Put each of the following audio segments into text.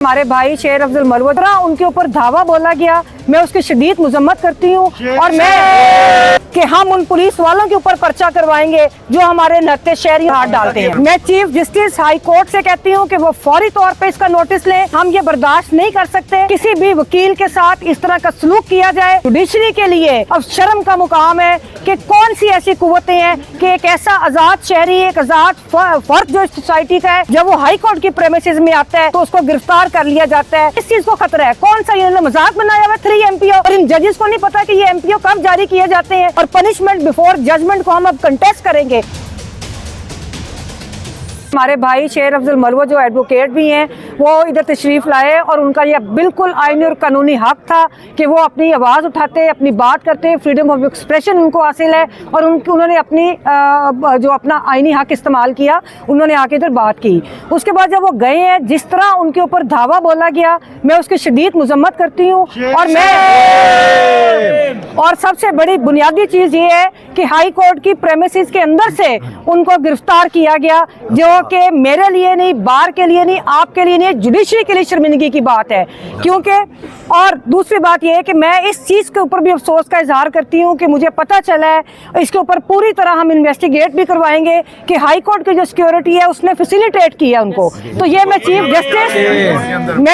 हमारे भाई शेर अफजल मलवतरा उनके ऊपर धावा बोला गया, मैं उसकी शदीद मुजम्मत करती हूँ और मैं कि हम उन पुलिस वालों के ऊपर पर्चा करवाएंगे जो हमारे नत्थे शहरी हाथ डालते हैं। मैं चीफ जस्टिस हाई कोर्ट से कहती हूँ कि वो फौरी तौर पे इसका नोटिस लें। हम ये बर्दाश्त नहीं कर सकते किसी भी वकील के साथ इस तरह का सलूक किया जाए। जुडिशरी के लिए अब शर्म का मुकाम है कि कौन सी ऐसी कुव्वतें हैं कि एक ऐसा आजाद शहरी, एक आजाद फर्द जो सोसाइटी का है, जब वो हाई कोर्ट की प्रेमिसेस में आता है तो उसको गिरफ्तार कर लिया जाता है। इस चीज को खतरा है। कौन सा इन्होंने मजाक बनाया हुआ 3 MPO और इन जजेस को नहीं पता कि ये MPO कब जारी किए जाते हैं और पनिशमेंट बिफोर जजमेंट को हम अब कंटेस्ट करेंगे। हमारे भाई शेर अफजल मलवत जो एडवोकेट भी हैं वो इधर तशरीफ लाए और उनका यह बिल्कुल आईनी और कानूनी हक था कि वो अपनी आवाज़ उठाते, अपनी बात करते, फ्रीडम ऑफ एक्सप्रेशन उनको हासिल है और उन्होंने अपनी जो अपना आईनी हक इस्तेमाल किया, उन्होंने आके इधर बात की। उसके बाद जब वो गए हैं, जिस तरह उनके ऊपर धावा बोला गया, मैं उसकी शदीद मुजम्मत करती हूँ और सबसे बड़ी बुनियादी चीज़ ये है कि हाई कोर्ट की प्रेमिसेस के अंदर से उनको गिरफ्तार किया गया, जो कि मेरे लिए नहीं, बार के लिए नहीं, आपके लिए नहीं, जुडिशरी के लिए शर्मिंदगी की बात है। क्योंकि और दूसरी बात यह है कि मैं इस चीज़ के ऊपर भी अफसोस का इजहार करती हूँ कि मुझे पता चला है, इसके ऊपर पूरी तरह हम इन्वेस्टिगेट भी करवाएंगे कि हाई कोर्ट की जो सिक्योरिटी है उसने फैसिलिटेट किया उनको। तो ये मैं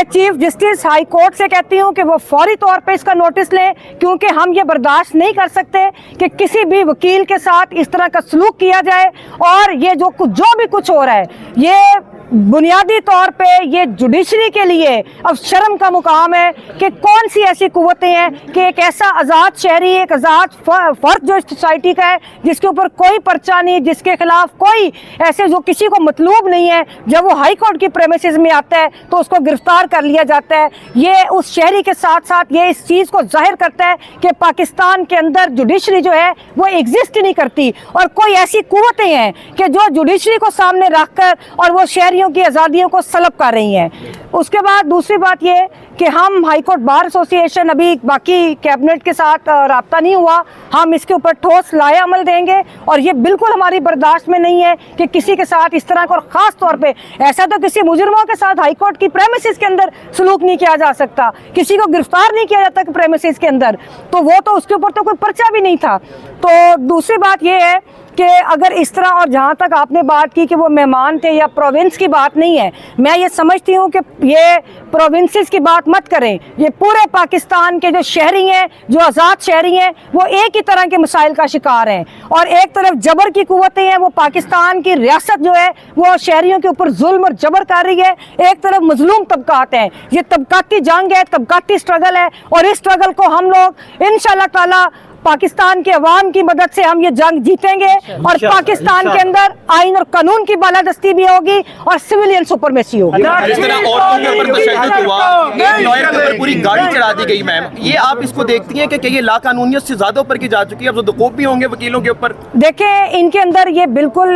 चीफ जस्टिस हाई कोर्ट से कहती हूँ कि वो फौरी तौर पे इसका नोटिस लें, क्योंकि हम ये बर्दाश्त नहीं कर सकते कि किसी भी वकील के साथ इस तरह का सलूक किया जाए। और ये जो भी कुछ हो रहा है, ये बुनियादी तौर पे ये जुडिशरी के लिए अब शर्म का मुकाम है कि कौन सी ऐसी कुव्वतें हैं कि एक ऐसा आज़ाद शहरी, एक आज़ाद फर्द जो सोसाइटी का है, जिसके ऊपर कोई पर्चा नहीं, जिसके खिलाफ कोई ऐसे जो किसी को मतलूब नहीं है, जब वो हाई कोर्ट की प्रेमिसेस में आता है तो उसको गिरफ्तार कर लिया जाता है। ये उस शहरी के साथ साथ ये इस चीज़ को जाहिर करता है कि पाकिस्तान के अंदर जुडिशरी जो है वो एग्जिस्ट ही नहीं करती और कोई ऐसी कुव्वतें हैं कि जो जुडिशरी को सामने रखकर और वो शहरी की आज़ादियों को सलब कर रही हैं। उसके बाद दूसरी बात ये कि हम हाई कोर्ट बार एसोसिएशन, अभी बाकी कैबिनेट के साथ राब्ता नहीं हुआ, हम इसके ऊपर ठोस लाए अमल देंगे और ये बिल्कुल हमारी बर्दाश्त में नहीं है कि किसी के साथ इस तरह का, और ख़ास तौर पे ऐसा तो किसी मुजरिमों के साथ हाई कोर्ट की प्रेमिसेस के अंदर सलूक नहीं किया जा सकता, किसी को गिरफ्तार नहीं किया जाता प्रेमिसेस के अंदर, तो वो तो उसके ऊपर तो कोई पर्चा भी नहीं था। तो दूसरी बात ये है कि अगर इस तरह, और जहाँ तक आपने बात की कि वो मेहमान थे या प्रोविंस की बात नहीं है, मैं ये समझती हूँ कि ये प्रोविंसेस की बात मत करें। ये पूरे पाकिस्तान के जो शहरी हैं, जो आज़ाद शहरी हैं, वो एक ही तरह के मसाइल का शिकार हैं और एक तरफ जबर की कुव्वतें हैं, वो पाकिस्तान की रियासत जो है वो शहरियों के ऊपर जुल्म और जबर कर रही है, एक तरफ मजलूम तबकात हैं। ये तबकाती जंग है, तबकाती स्ट्रगल है और इस स्ट्रगल को हम लोग इंशाअल्लाह ताला पाकिस्तान के अवाम की मदद से हम ये जंग जीतेंगे और पाकिस्तान के अंदर आइन और कानून की बालादस्ती भी होगी और सिविलियन सुपरमेसी होगी। जिस तरह औरतों के ऊपर तशद्दुद हुआ, एक लॉयर के ऊपर पूरी गाड़ी चढ़ा दी गई, मैम, ये आप इसको देखती हैं कि ये लाकानूनियत से ज्यादा ऊपर की जा चुकी है? अब तो कोप भी होंगे वकीलों के ऊपर। देखें, इनके अंदर ये बिल्कुल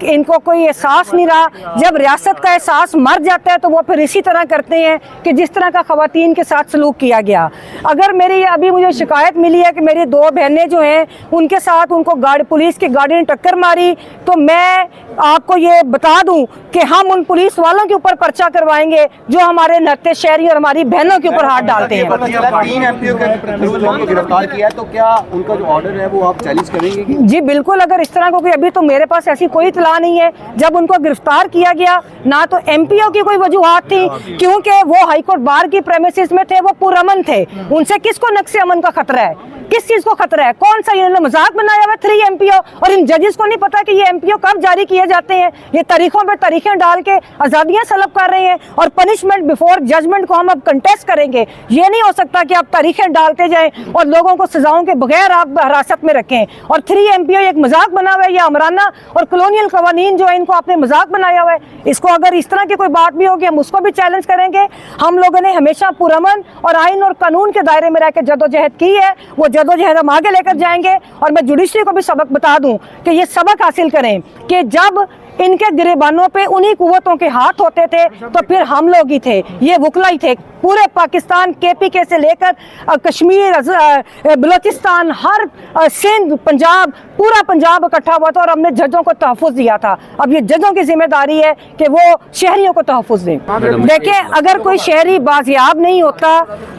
इनको कोई एहसास नहीं रहा। जब रियासत का एहसास मर जाता है तो वो फिर इसी तरह करते हैं कि जिस तरह का खवातीन के साथ सलूक किया गया। अगर मेरी अभी मुझे शिकायत मिली है कि मेरी 2 बहनें जो हैं उनके साथ उनको पुलिस की गाड़ी ने टक्कर मारी, तो मैं आपको ये बता दूं कि हम उन पुलिस वालों के ऊपर पर्चा करवाएंगे जो हमारे नत्थे शहरी और हमारी बहनों के ऊपर हाथ डालते हैं। 3 MPO को गिरफ्तार किया है, तो क्या उनका जो ऑर्डर है वो आप चैलेंज करेंगे? जी बिल्कुल। अगर इस तरह को अभी तो मेरे पास ऐसी कोई इतला नहीं है। जब उनको गिरफ्तार किया गया, ना तो MPO की कोई वजूहात थी, क्योंकि वो हाईकोर्ट बार की प्रेमिसेस में थे, वो पुरअमन थे। उनसे किसको नक्शे अमन का खतरा है? किस चीज को खतरा है? कौन सा इन्होंने मजाक बनाया हुआ 3 MPO और इन जजेस को नहीं पता कि ये MPO कब जारी किए जाते हैं। ये तारीखों पे तारीखें डाल के आज़ादियां सलब कर रहे हैं और पनिशमेंट बिफोर जजमेंट को हम अब कंटेस्ट करेंगे। ये नहीं हो सकता कि आप तारीखें डालते जाएं और लोगों को सजाओं के बगैर आप हिरासत में रखें। और 3 MPO एक मजाक बना हुआ है, या अमराना और कॉलोनियल कवानीन जो है इनको आपने मजाक बनाया हुआ है। इसको अगर इस तरह की कोई बात भी होगी, हम उसको भी चैलेंज करेंगे। हम लोगों ने हमेशा पुरअमन और आइन और कानून के दायरे में रह के जदोजहद की है, वो जदोजहद हम आगे लेकर जाएंगे। और मैं जुडिशरी को भी सबक बता दूं कि ये सबक हासिल करें कि जब इनके गिरेबानों पे उन्हीं कुव्वतों के हाथ होते थे तो फिर हम लोग ही थे, ये वकला ही थे। पूरे पाकिस्तान KPK से लेकर कश्मीर, बलूचिस्तान, हर सिंध, पंजाब, पूरा पंजाब इकट्ठा हुआ था और हमने जजों को तहफ़्फ़ुज़ दिया था। अब ये जजों की जिम्मेदारी है कि वो शहरियों को तहफ़्फ़ुज़ दें। देखें, अगर कोई शहरी बाजियाब नहीं होता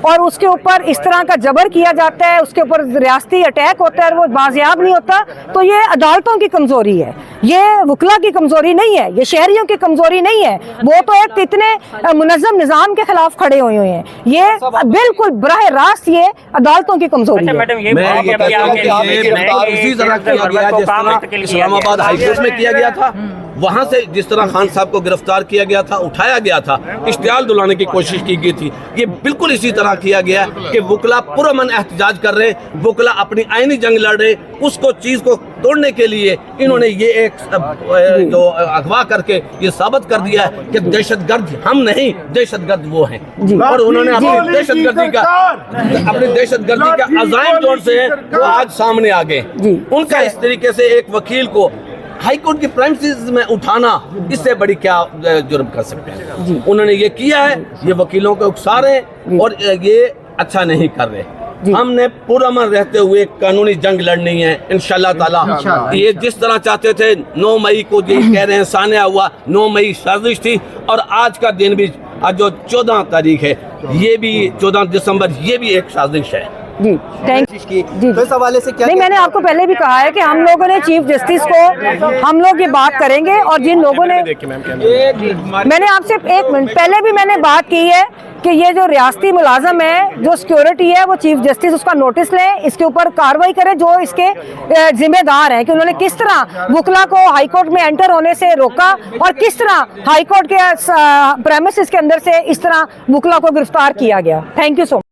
और उसके ऊपर इस तरह का जबर किया जाता है, उसके ऊपर रियासती अटैक होता है और वो बाजियाब नहीं होता, तो ये अदालतों की कमज़ोरी है, ये वकला की कमज़ोरी नहीं है, ये शहरियों की कमज़ोरी नहीं है। वो तो एक इतने मुनज़्ज़म निज़ाम के खिलाफ खड़े हुए हैं, ये बिल्कुल बराह रास्त ये अदालतों की कमज़ोरी है। मैडम, ये इसी तरह किया गया जिस तरह इस्लामाबाद हाईकोर्ट में किया गया था, वहां से जिस तरह खान साहब को गिरफ्तार किया गया था, उठाया गया था, इश्तियाल दिलाने की कोशिश की गई थी, ये बिल्कुल इसी तरह किया गया कि वकला पुरअमन एहतजाज कर रहे, वकला अपनी आईनी जंग लड़ रहे, उसको चीज को तोड़ने के लिए इन्होंने ये एक जो अगवा करके ये साबित कर दिया है कि दहशतगर्द हम नहीं, दहशतगर्द वो हैं। और उन्होंने अपनी दहशतगर्दी का अज़ाइम तौर से वो आज सामने आ गए। उनका इस तरीके से एक वकील को हाई कोर्ट की प्रेमिसेस में उठाना, इससे बड़ी क्या जुर्म कर सकते हैं। उन्होंने ये किया है, ये वकीलों को उकसा रहे हैं और ये अच्छा नहीं कर रहे। हमने पुरअमन रहते हुए कानूनी जंग लड़नी है इंशाल्लाह ताला। ये जिस तरह चाहते थे 9 मई को ये कह रहे हैं सानिया हुआ, 9 मई साजिश थी और आज का दिन भी, आज जो 14 तारीख है, ये भी 14 दिसंबर, ये भी एक साजिश है। जी, थैंक की तो इस हवाले से क्या नहीं, मैंने आपको पहले भी कहा है कि हम लोगों ने चीफ जस्टिस को, हम लोग ये बात करेंगे और जिन लोगों ने, मैंने आपसे 1 मिनट पहले भी मैंने बात की है कि ये जो रियासती मुलाजम है, जो सिक्योरिटी है, वो चीफ जस्टिस उसका नोटिस लें, इसके ऊपर कार्रवाई करें जो इसके जिम्मेदार हैं कि उन्होंने किस तरह वकला को हाई कोर्ट में एंटर होने से रोका और किस तरह हाई कोर्ट के प्रेमिसेस के अंदर से इस तरह वकला को गिरफ्तार किया गया। Thank you so much.